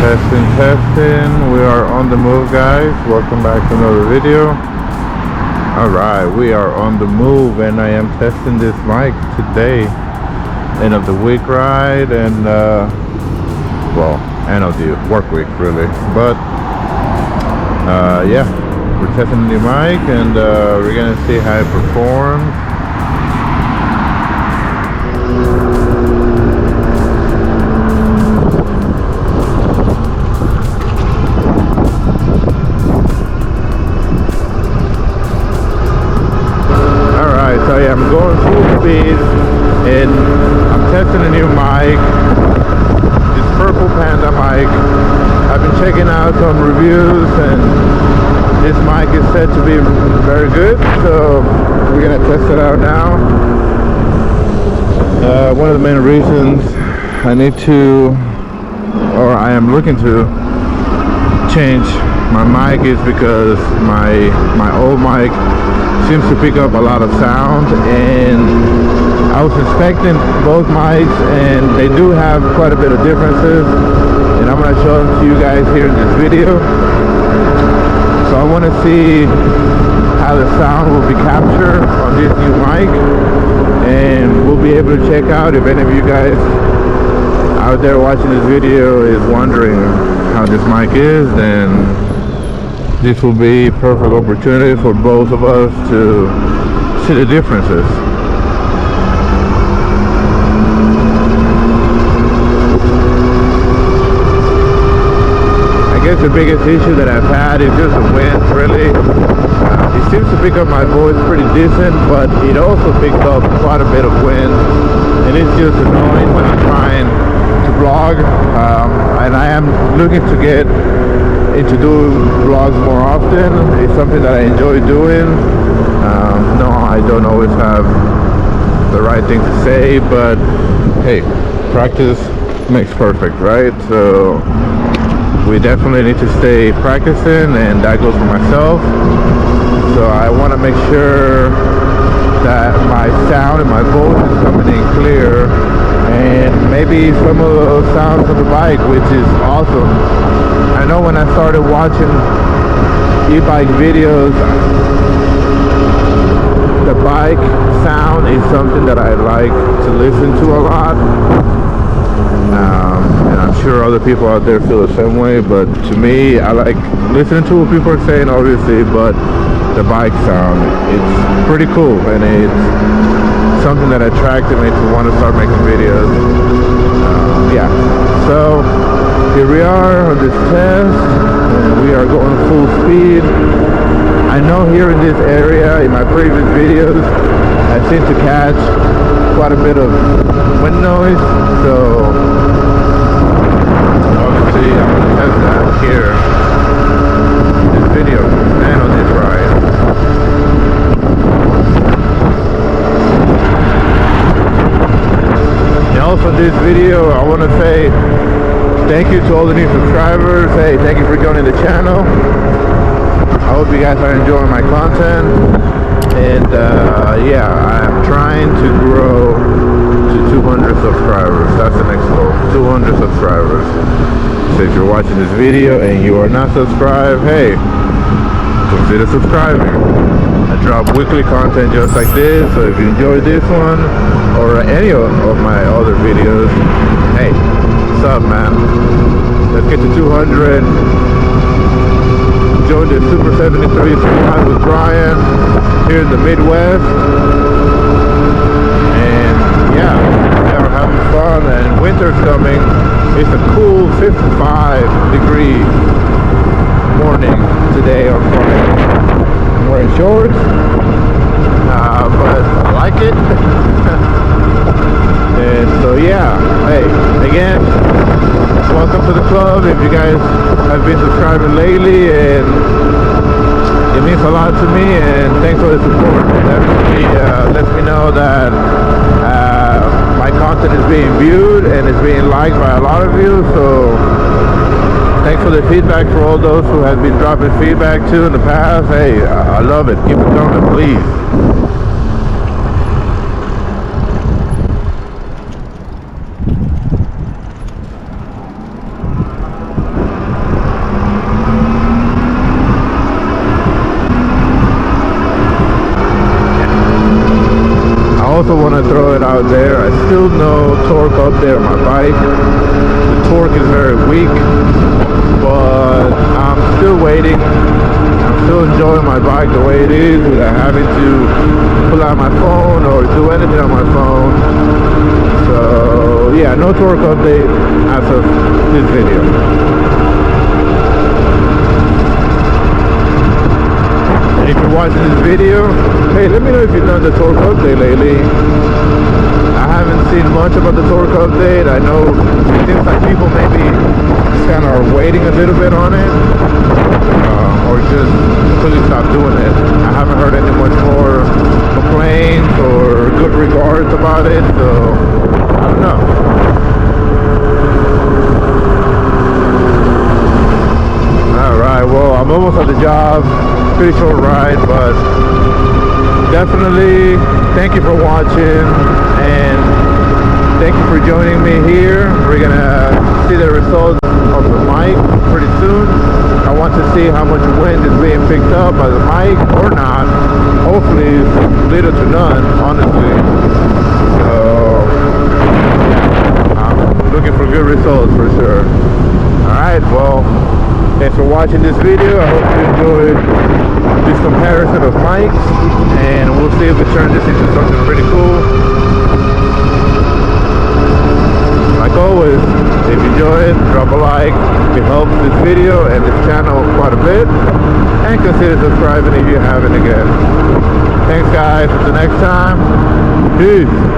Testing. We are on the move, guys. Welcome back to another video. Alright, we are on the move and I am testing this mic today. End of the week ride and well, end of the work week really. But yeah, we're testing the new mic and we're gonna see how it performs. So yeah, I'm going full speed and I'm testing a new mic, this purple Panda mic. I've been checking out some reviews and this mic is said to be very good, so we're gonna test it out now. One of the main reasons I am looking to change my mic is because my old mic seems to pick up a lot of sound, and I was inspecting both mics and they do have quite a bit of differences, and I'm going to show them to you guys here in this video. So I want to see how the sound will be captured on this new mic, and we'll be able to check out if any of you guys out there watching this video is wondering how this mic is, then this will be a perfect opportunity for both of us to see the differences. I guess the biggest issue that I've had is just the wind, really. It seems to pick up my voice pretty decent, but it also picks up quite a bit of wind, and it's just annoying when I'm trying to vlog. And I am looking to get into doing vlogs more often. It's something that I enjoy doing. No, I don't always have the right thing to say, but hey, practice makes perfect, right? So we definitely need to stay practicing, and that goes for myself. So I want to make sure that my sound and my voice is coming in clear, and maybe some of those sounds on the bike, which is awesome. I know when I started watching e-bike videos, the bike sound is something that I like to listen to a lot, and I'm sure other people out there feel the same way, but to me, I like listening to what people are saying, obviously, but the bike sound, it's pretty cool, and it's something that attracted me to want to start making videos. Yeah, so here we are on this test, and we are going full speed. I know here in this area, in my previous videos, I seem to catch quite a bit of wind noise, so obviously I'm going to test that here in this video and on this ride. And also in this video, I want to say thank you to all the new subscribers. Hey, thank you for joining the channel. I hope you guys are enjoying my content. And yeah, I'm trying to grow to 200 subscribers. That's the next goal, 200 subscribers. So if you're watching this video and you are not subscribed, hey, consider subscribing. I drop weekly content just like this, so if you enjoyed this one or any of my other videos, hey, what's up, man? Let's get to 200. Join the Super 73 squad with Brayan here in the Midwest. And yeah, we are having fun, and winter's coming. It's a cool 55-degree morning today on Friday. I'm wearing shorts, but I like it. And so yeah, hey, again, welcome to the club if you guys have been subscribing lately, and it means a lot to me, and thanks for the support. It definitely lets me know that my content is being viewed and is being liked by a lot of you, so thanks for the feedback for all those who have been dropping feedback too in the past. Hey, I love it. Keep it coming, please. out there. I still no torque update on my bike. The torque is very weak, but I'm still waiting. I'm still enjoying my bike the way it is without having to pull out my phone or do anything on my phone. So yeah, no torque update as of this video. And if you're watching this video, hey, let me know if you've done the torque update lately. I haven't seen much about the torque update. I know it seems like people maybe just kind of are waiting a little bit on it, or just completely stop doing it. I haven't heard any much more complaints or good regards about it, so I don't know. Alright, well, I'm almost at the job. Pretty short ride, but definitely thank you for watching, and thank you for joining me here. We're gonna see the results of the mic pretty soon. I want to see how much wind is being picked up by the mic or not. Hopefully little to none, honestly. So I'm looking for good results for sure. Alright, well, thanks for watching this video. I hope you enjoyed this comparison of mics, and we'll see if we turn this into something pretty cool. Like always, if you enjoy it, drop a like. It helps this video and this channel quite a bit, and consider subscribing if you haven't again. Thanks guys, until next time, peace.